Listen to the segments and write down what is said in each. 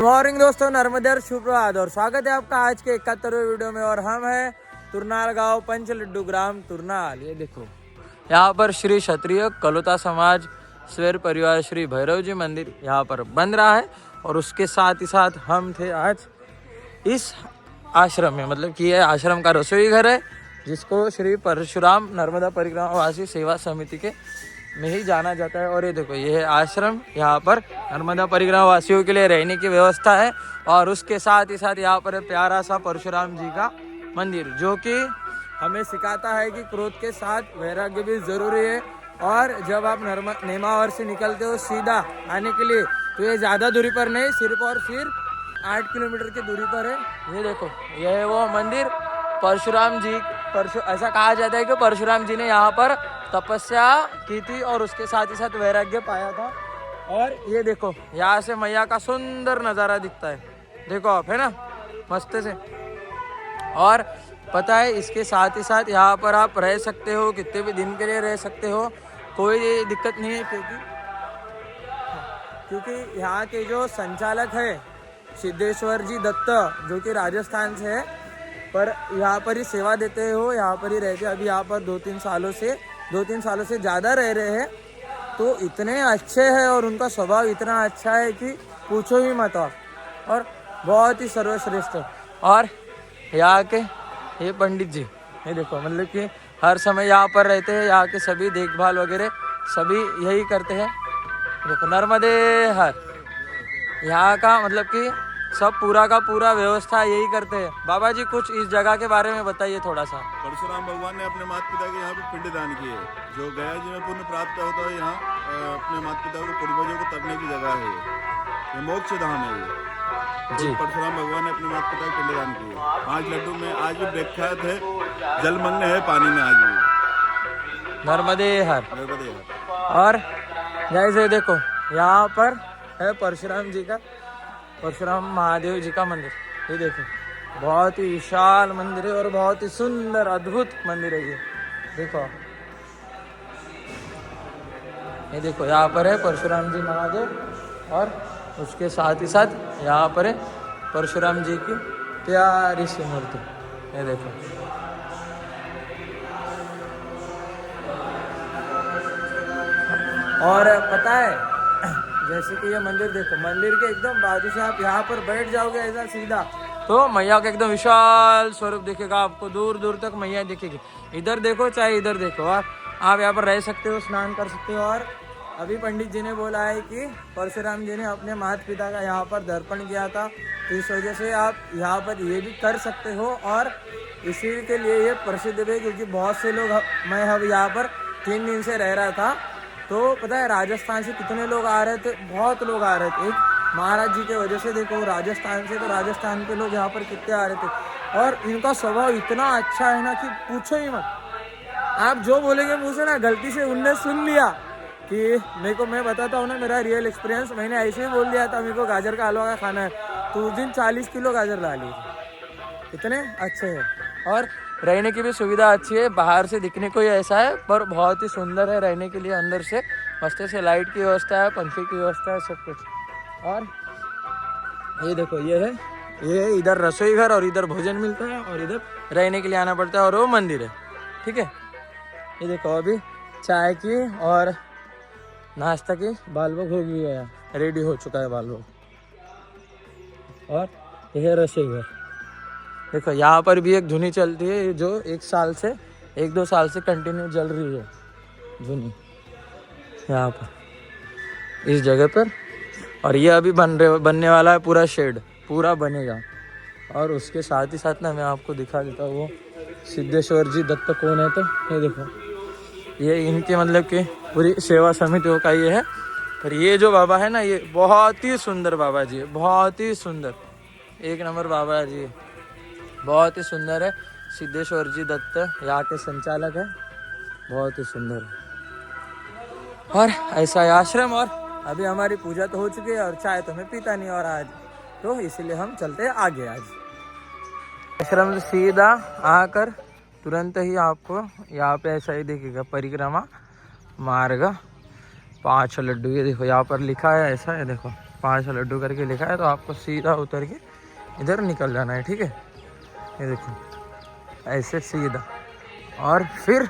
Good morning दोस्तों, नर्मदे सुप्रभात और स्वागत है आपका आज के 71वें वीडियो में। और हम हैं तुरनाल गांव पंच लड्डू ग्राम तुरनाल। ये देखो यहाँ पर श्री क्षत्रिय कलोता समाज स्वर परिवार श्री भैरव जी मंदिर यहाँ पर बन रहा है। और उसके साथ ही साथ हम थे आज इस आश्रम में, मतलब कि यह आश्रम का रसोई घर है जिसको श्री परशुराम नर्मदा परिक्रमा वासी सेवा समिति के में ही जाना जाता है। और ये देखो ये है आश्रम, यहाँ पर नर्मदा परिक्रमा वासियों के लिए रहने की व्यवस्था है। और उसके साथ ही साथ यहाँ पर प्यारा सा परशुराम जी का मंदिर जो कि हमें सिखाता है कि क्रोध के साथ वैराग्य भी जरूरी है। और जब आप नेमावर से निकलते हो सीधा आने के लिए तो ये ज़्यादा दूरी पर नहीं, सिर्फ और सिर्फ 8 किलोमीटर की दूरी पर है। ये देखो ये है वो मंदिर परशुराम जी। ऐसा कहा जाता है कि परशुराम जी ने यहाँ पर तपस्या की थी और उसके साथ ही साथ वैराग्य पाया था। और ये देखो यहाँ से मैया का सुंदर नज़ारा दिखता है, देखो आप, है ना, मस्त से। और पता है इसके साथ ही साथ यहाँ पर आप रह सकते हो, कितने भी दिन के लिए रह सकते हो, कोई दिक्कत नहीं है। क्योंकि यहाँ के जो संचालक है सिद्धेश्वर जी दत्त जो कि राजस्थान से है, पर यहाँ पर ही सेवा देते हो, यहाँ पर ही रहते। अभी यहाँ पर 2-3 सालों से ज़्यादा रह रहे हैं। तो इतने अच्छे हैं और उनका स्वभाव इतना अच्छा है कि पूछो ही मत। और बहुत ही सर्वश्रेष्ठ। और यहाँ के ये पंडित जी, ये देखो, मतलब कि हर समय यहाँ पर रहते हैं, यहाँ के सभी देखभाल वगैरह सभी यही करते हैं। देखो नर्मदे हर, यहाँ का मतलब कि सब पूरा का पूरा व्यवस्था यही करते हैं। बाबा जी कुछ इस जगह के बारे में बताइए थोड़ा सा। परशुराम भगवान ने अपने माता पिता के यहाँ पे पिंड दान किए, जो गया जी में पुण्य प्राप्त होता है। यहाँ अपने माता पिता को पूर्वजों को तरने की जगह है, ये मोक्ष धाम है ये जी। परशुराम भगवान ने अपने माता पिता को पिंड दान किए। 5 लड्डू में आज भी प्रख्यात है, जलमग्न है पानी में आज भी, नर्मदे हर। और जैसे देखो यहाँ पर है परशुराम जी का, परशुराम महादेव जी का मंदिर। ये देखो बहुत ही विशाल मंदिर है और बहुत ही सुंदर अद्भुत मंदिर है ये। देखो यहाँ पर है परशुराम जी महादेव और उसके साथ ही साथ यहाँ पर है परशुराम जी की प्यारी सी मूर्ति। ये देखो और पता है जैसे कि ये मंदिर देखो, मंदिर के एकदम बाजू से आप यहाँ पर बैठ जाओगे ऐसा सीधा तो मैया का एकदम विशाल स्वरूप दिखेगा आपको, दूर दूर तक मैया दिखेगी। इधर देखो चाहे इधर देखो, आप यहाँ पर रह सकते हो, स्नान कर सकते हो। और अभी पंडित जी ने बोला है कि परशुराम जी ने अपने माता पिता का यहाँ पर दर्पण किया था, तो इस वजह से आप यहाँ पर ये भी कर सकते हो। और इसी के लिए ये प्रसिद्ध है क्योंकि बहुत से लोग, मैं अब यहाँ पर 3 दिन से रह रहा था, तो पता है राजस्थान से कितने लोग आ रहे थे, बहुत लोग आ रहे थे। एक महाराज जी के वजह से देखो राजस्थान से, तो राजस्थान के लोग यहाँ पर कितने आ रहे थे। और इनका स्वभाव इतना अच्छा है ना कि पूछो ही मत। आप जो बोलेंगे मुझे से ना, गलती से उनने सुन लिया कि मेरे को, मैं बताता हूँ ना मेरा रियल एक्सपीरियंस, मैंने ऐसे ही बोल दिया था मेरे को गाजर का हलवा का खाना है, तो उस दिन 40 किलो गाजर ला ली। इतने अच्छे हैं और रहने की भी सुविधा अच्छी है। बाहर से दिखने को ही ऐसा है पर बहुत ही सुंदर है रहने के लिए। अंदर से मस्त से लाइट की व्यवस्था है, पंखे की व्यवस्था है, सब कुछ। और ये देखो ये इधर रसोई घर और इधर भोजन मिलता है और इधर रहने के लिए आना पड़ता है और वो मंदिर है, ठीक है। ये देखो अभी चाय की और नाश्ता की बालभोग हो गया, रेडी हो चुका है बालभोग। और यह रसोई घर देखो, यहाँ पर भी एक धुनी चलती है जो 1-2 साल से कंटिन्यू जल रही है धुनी यहाँ पर इस जगह पर। और ये अभी बनने वाला है, पूरा शेड पूरा बनेगा। और उसके साथ ही साथ ना मैं आपको दिखा देता हूँ वो सिद्धेश्वर जी दत्त कौन है। तो ये देखो ये इनके मतलब कि पूरी सेवा समितियों का ये है। पर ये जो बाबा है ना, ये बहुत ही सुंदर बाबा जी है, बहुत ही सुंदर, 1 नंबर बाबा जी है, बहुत ही सुंदर है। सिद्धेश्वर जी दत्त यहाँ के संचालक है, बहुत ही सुंदर है। और ऐसा है आश्रम। और अभी हमारी पूजा तो हो चुकी है और चाय तो मैं पीता नहीं और आज, तो इसीलिए हम चलते हैं आगे। आज आश्रम से सीधा आकर तुरंत ही आपको यहाँ पे ऐसा ही दिखेगा, परिक्रमा मार्ग 5 लड्डू। ये देखो यहाँ पर लिखा है ऐसा, है देखो 5 लड्डू करके लिखा है। तो आपको सीधा उतर के इधर निकल जाना है, ठीक है। ये देखो ऐसे सीधा, और फिर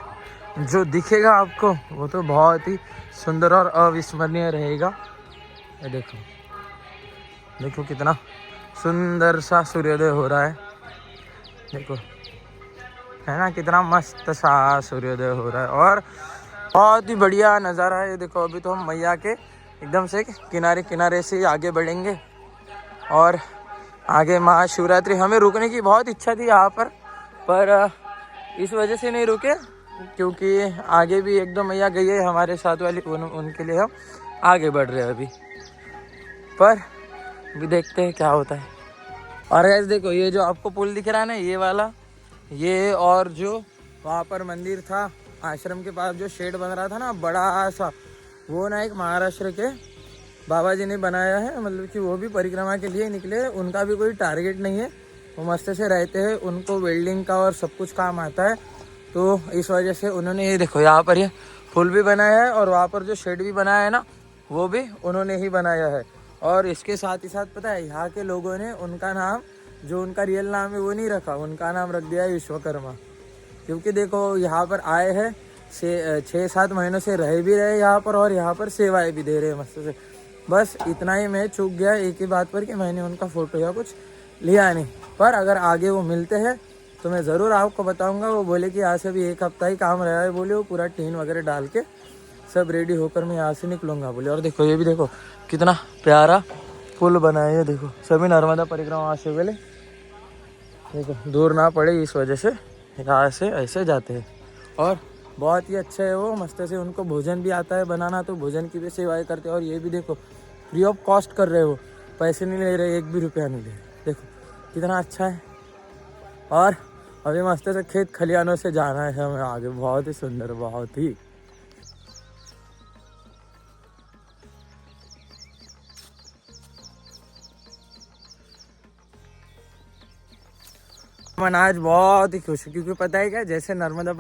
जो दिखेगा आपको वो तो बहुत ही सुंदर और अविस्मरणीय रहेगा। ये देखो, देखो कितना सुंदर सा सूर्योदय हो रहा है, देखो है ना, कितना मस्त सा सूर्योदय हो रहा है और बहुत ही बढ़िया नज़ारा है। ये देखो अभी तो हम मैया के एकदम से किनारे किनारे से आगे बढ़ेंगे और आगे महाशिवरात्रि। हमें रुकने की बहुत इच्छा थी यहाँ पर इस वजह से नहीं रुके क्योंकि आगे भी एक दो मैया गई है हमारे साथ वाली, उनके लिए हम आगे बढ़ रहे हैं अभी, पर अभी देखते हैं क्या होता है। और गाइस देखो ये जो आपको पुल दिख रहा है ना, ये वाला, ये और जो वहाँ पर मंदिर था आश्रम के पास जो शेड बन रहा था ना बड़ा सा, वो ना एक महाराष्ट्र के बाबा जी ने बनाया है। मतलब कि वो भी परिक्रमा के लिए निकले, उनका भी कोई टारगेट नहीं है, वो मस्त से रहते हैं, उनको वेल्डिंग का और सब कुछ काम आता है। तो इस वजह से उन्होंने ये देखो यहाँ पर ये पुल भी बनाया है और वहाँ पर जो शेड भी बनाया है ना वो भी उन्होंने ही बनाया है। और इसके साथ ही साथ पता है यहाँ के लोगों ने उनका नाम, जो उनका रियल नाम है वो नहीं रखा, उनका नाम रख दिया है विश्वकर्मा। क्योंकि देखो यहाँ पर आए हैं 6-7 महीनों से रह भी रहे यहाँ पर और यहाँ पर सेवाएं भी दे रहे हैं मस्त से। बस इतना ही मैं चूक गया एक ही बात पर कि मैंने उनका फ़ोटो या कुछ लिया नहीं, पर अगर आगे वो मिलते हैं तो मैं ज़रूर आपको बताऊंगा। वो बोले कि यहाँ से भी 1 हफ्ता ही काम रहा है, बोले वो पूरा टीन वगैरह डाल के सब रेडी होकर मैं यहाँ से निकलूँगा बोले। और देखो ये भी देखो कितना प्यारा पुल बना है, ये देखो सभी नर्मदा परिक्रमा से पहले देखो दूर ना पड़े इस वजह से यहाँ से ऐसे जाते हैं। और बहुत ही अच्छा है वो, मस्त से उनको भोजन भी आता है बनाना, तो भोजन की भी सेवाएं करते हैं। और ये भी देखो फ्री ऑफ कॉस्ट कर रहे हो, पैसे नहीं ले रहे, 1 भी रुपया नहीं ले रहे, देखो कितना अच्छा है। और अभी मस्त से खेत खलिहानों से जाना है हमें आगे, बहुत ही सुंदर, बहुत ही। मन आज बहुत ही खुश है क्योंकि पता है क्या, जैसे नर्मदा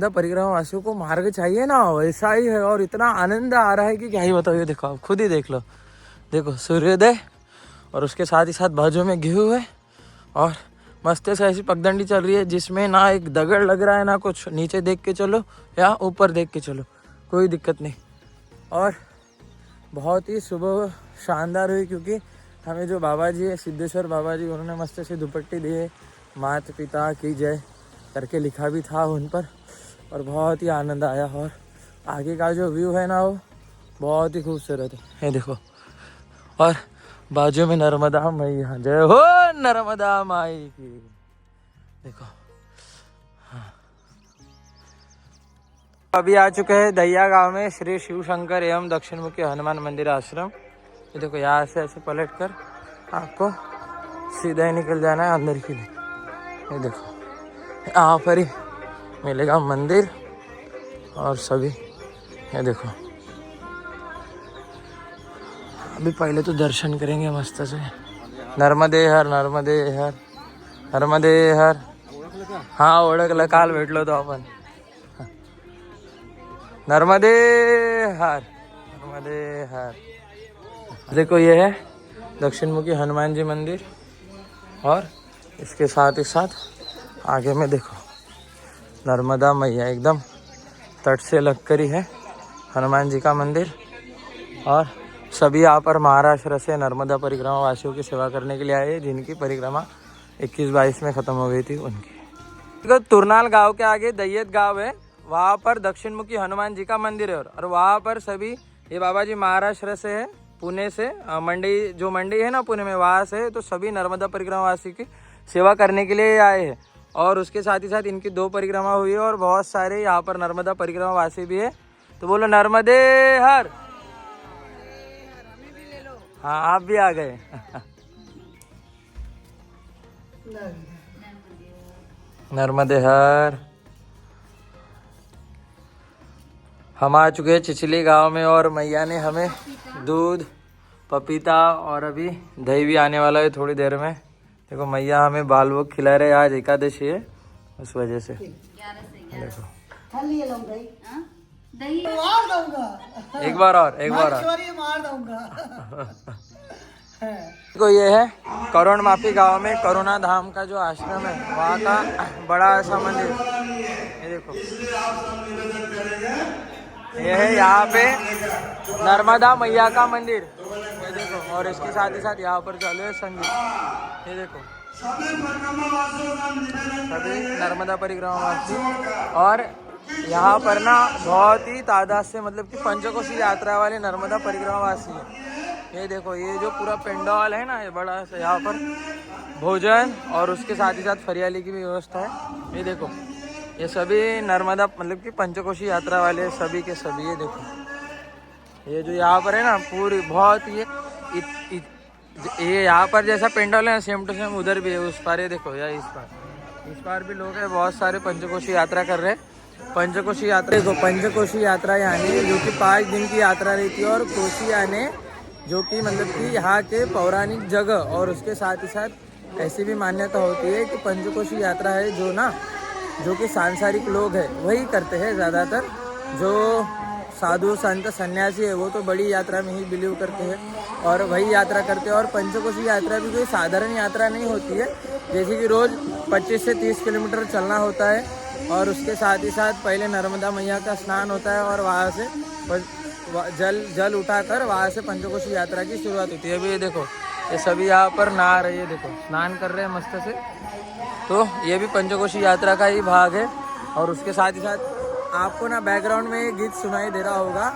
परिक्रमा वासियों को मार्ग चाहिए ना वैसा ही है। और इतना आनंद आ रहा है कि क्या ही बताओ। ये देखो आप खुद ही देख लो, देखो सूर्योदय और उसके साथ ही साथ बाजू में गेहूं है और मस्त से ऐसी पगडंडी चल रही है जिसमें ना एक दगड़ लग रहा है ना कुछ, नीचे देख के चलो या ऊपर देख के चलो कोई दिक्कत नहीं। और बहुत ही सुबह शानदार हुई क्योंकि हमें जो बाबा जी है सिद्धेश्वर बाबा जी, उन्होंने मस्त से दुपट्टे दिए, माता पिता की जय करके लिखा भी था उन पर, और बहुत ही आनंद आया। और आगे का जो व्यू है ना वो बहुत ही खूबसूरत है, ये देखो। और बाजू में नर्मदा मैया, जय हो नर्मदा माई की, देखो। हाँ। अभी आ चुके हैं दैया गांव में श्री शिव शंकर एवं दक्षिण मुखी हनुमान मंदिर आश्रम। ये देखो यहाँ से ऐसे पलट कर आपको सीधा ही निकल जाना है अंदर के लिए। ये देखो यहाँ पर ही मिलेगा मंदिर और सभी, ये देखो। अभी पहले तो दर्शन करेंगे मस्त से। नर्मदे हर, नर्मदे हर, नर्मदे हर। हाँ ओळखलं, काल भेटलो तो आपण। नर्मदे हर, नर्मदे हर। देखो ये है दक्षिण मुखी हनुमान जी मंदिर और इसके साथ ही साथ आगे में देखो नर्मदा मैया एकदम तट से लगकर ही है हनुमान जी का मंदिर। और सभी यहाँ पर महाराष्ट्र से नर्मदा परिक्रमा वासियों की सेवा करने के लिए आए हैं जिनकी परिक्रमा 21-22 में ख़त्म हो गई थी उनकी। तो तुरनाल गांव के आगे दैयत गांव है, वहाँ पर दक्षिण मुखी हनुमान जी का मंदिर है। और वहाँ पर सभी ये बाबा जी महाराष्ट्र से है, पुणे से, मंडी जो मंडी है ना पुणे में वहाँ से, तो सभी नर्मदा परिक्रमा वासी की सेवा करने के लिए आए हैं। और उसके साथ ही साथ इनकी 2 परिक्रमा हुई है और बहुत सारे यहाँ पर नर्मदा परिक्रमा वासी भी है। तो बोलो नर्मदे हर। हाँ आप भी आ गए। नर्मदे हर। हम आ चुके हैं चिचली गांव में और मैया ने हमें दूध, पपीता और अभी दही भी आने वाला है थोड़ी देर में। देखो मैया हमें बाल भोग खिला रहे, आज एकादशी है उस वजह से। देखो दही मार दूंगा, एक बार और मार दूंगा। तो ये है करोड़ माफी गांव में करुणा धाम का जो आश्रम है, वहाँ का बड़ा ऐसा मंदिर। ये देखो, ये है यहाँ पे नर्मदा मैया का मंदिर। ये देखो, और इसके साथ ही साथ यहाँ पर चालू है संगीत। ये देखो, सभी नर्मदा परिक्रमा वासी। और यहाँ पर ना बहुत ही तादाद से, मतलब कि पंचकोशी यात्रा वाले नर्मदा परिक्रमा वासी है। ये देखो, ये जो पूरा पेंडाल है ना, ये बड़ा सा, यहाँ पर भोजन और उसके साथ ही साथ फरियाली की भी व्यवस्था है। ये देखो, ये सभी नर्मदा मतलब कि पंचकोशी यात्रा वाले सभी के सभी। ये देखो, ये जो यहाँ पर है ना पूरी बहुत ये यहाँ पर जैसा पेंडाल है सेम टू सेम उधर भी है, उस पार। ये देखो, या इस पार भी लोग हैं, बहुत सारे पंचकोशी यात्रा कर रहे हैं। पंचकोशी यात्रा देखो, पंचकोशी यात्रा यानी जो कि 5 दिन की यात्रा रहती है, और कोशी यानी जो कि मतलब कि यहाँ के पौराणिक जगह। और उसके साथ ही साथ ऐसी भी मान्यता होती है कि पंचकोशी यात्रा है जो कि सांसारिक लोग हैं वही करते हैं ज़्यादातर। जो साधु संत सन्यासी है वो तो बड़ी यात्रा में ही बिलीव करते हैं और वही यात्रा करते हैं। और पंचकोशी यात्रा भी कोई साधारण यात्रा नहीं होती है, जैसे कि रोज़ 25 से 30 किलोमीटर चलना होता है। और उसके साथ ही साथ पहले नर्मदा मैया का स्नान होता है, और वहाँ से जल उठाकर वहाँ से पंचकोशी यात्रा की शुरुआत होती है। अभी ये देखो, ये सभी यहाँ पर नहा रहे हैं, देखो स्नान कर रहे हैं मस्त से। तो ये भी पंचकोशी यात्रा का ही भाग है। और उसके साथ ही साथ आपको ना बैकग्राउंड में ये गीत सुनाई दे रहा होगा,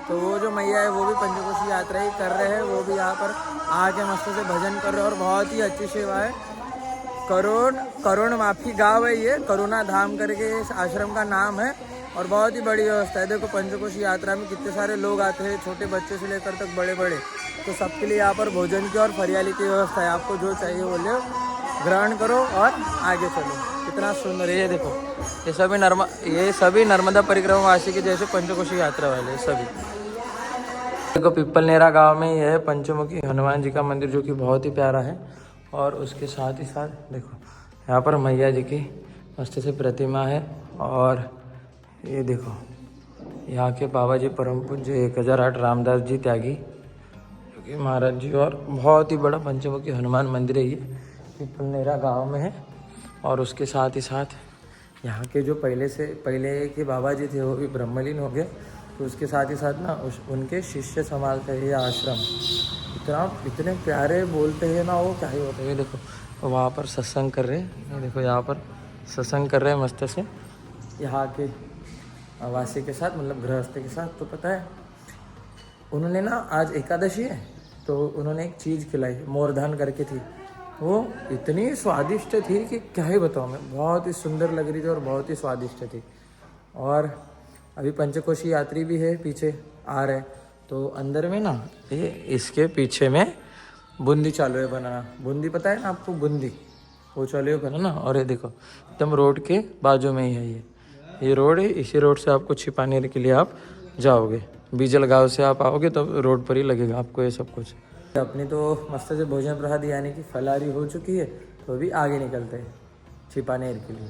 तो वो जो मैया है वो भी पंचकोशी यात्रा ही कर रहे हैं। वो भी यहाँ पर आके मस्त से भजन कर रहे हैं, और बहुत ही अच्छी सेवा है। करोड़ माफी गाँव है ये, करुणा धाम करके इस आश्रम का नाम है, और बहुत ही बड़ी व्यवस्था है। देखो, पंचकोशी यात्रा में कितने सारे लोग आते हैं, छोटे बच्चे से लेकर तक बड़े बड़े। तो सबके लिए यहाँ पर भोजन की और फरियाली की व्यवस्था है। आपको जो चाहिए वो ले, ग्रहण करो और आगे चलो। कितना सुंदर है। ये देखो, ये सभी नर्मदा परिक्रमा वासी के जैसे पंचकोशी यात्रा वाले सभी। देखो, पिपलनेरा गांव में ये है पंचमुखी हनुमान जी का मंदिर, जो कि बहुत ही प्यारा है। और उसके साथ ही साथ देखो, यहाँ पर मैया जी की मस्त से प्रतिमा है। और ये देखो, यहाँ के बाबा जी परम पूज्य 1008 रामदास जी त्यागी जो कि महाराज जी। और बहुत ही बड़ा पंचमुखी हनुमान मंदिर है, ये पिपलनेरा गांव में है। और उसके साथ ही साथ यहाँ के जो पहले के बाबा जी थे वो भी ब्रह्मलीन हो गए, तो उसके साथ ही साथ ना उनके शिष्य संभालते हैं ये आश्रम। इतने प्यारे बोलते हैं ना वो, क्या ही होता है। ये देखो, वहाँ पर सत्संग कर रहे हैं। ये देखो, यहाँ पर सत्संग कर रहे हैं मस्त से यहाँ के वासी के साथ, मतलब गृहस्थ के साथ। तो पता है, उन्होंने ना आज एकादशी है, तो उन्होंने एक चीज़ खिलाई, मोरधान करके थी। वो इतनी स्वादिष्ट थी कि क्या ही बताऊँ मैं, बहुत ही सुंदर लग रही थी और बहुत ही स्वादिष्ट थी। और अभी पंचकोशी यात्री भी है, पीछे आ रहे, तो अंदर में ना ये इसके पीछे में बूंदी चालू है बनाना। बूंदी पता है ना आपको, बूंदी वो चालू है बनाना। और ये देखो, एकदम रोड के बाजू में ही है ये रोड है। इसी रोड से आपको छिपानेर के लिए आप जाओगे, बीजल गांव से आप आओगे तो रोड पर ही लगेगा आपको ये सब कुछ। अपनी तो मस्त से भोजन प्रसाद यानी कि फलाहारी हो चुकी है, तो अभी आगे निकलते हैं छिपानेर के लिए।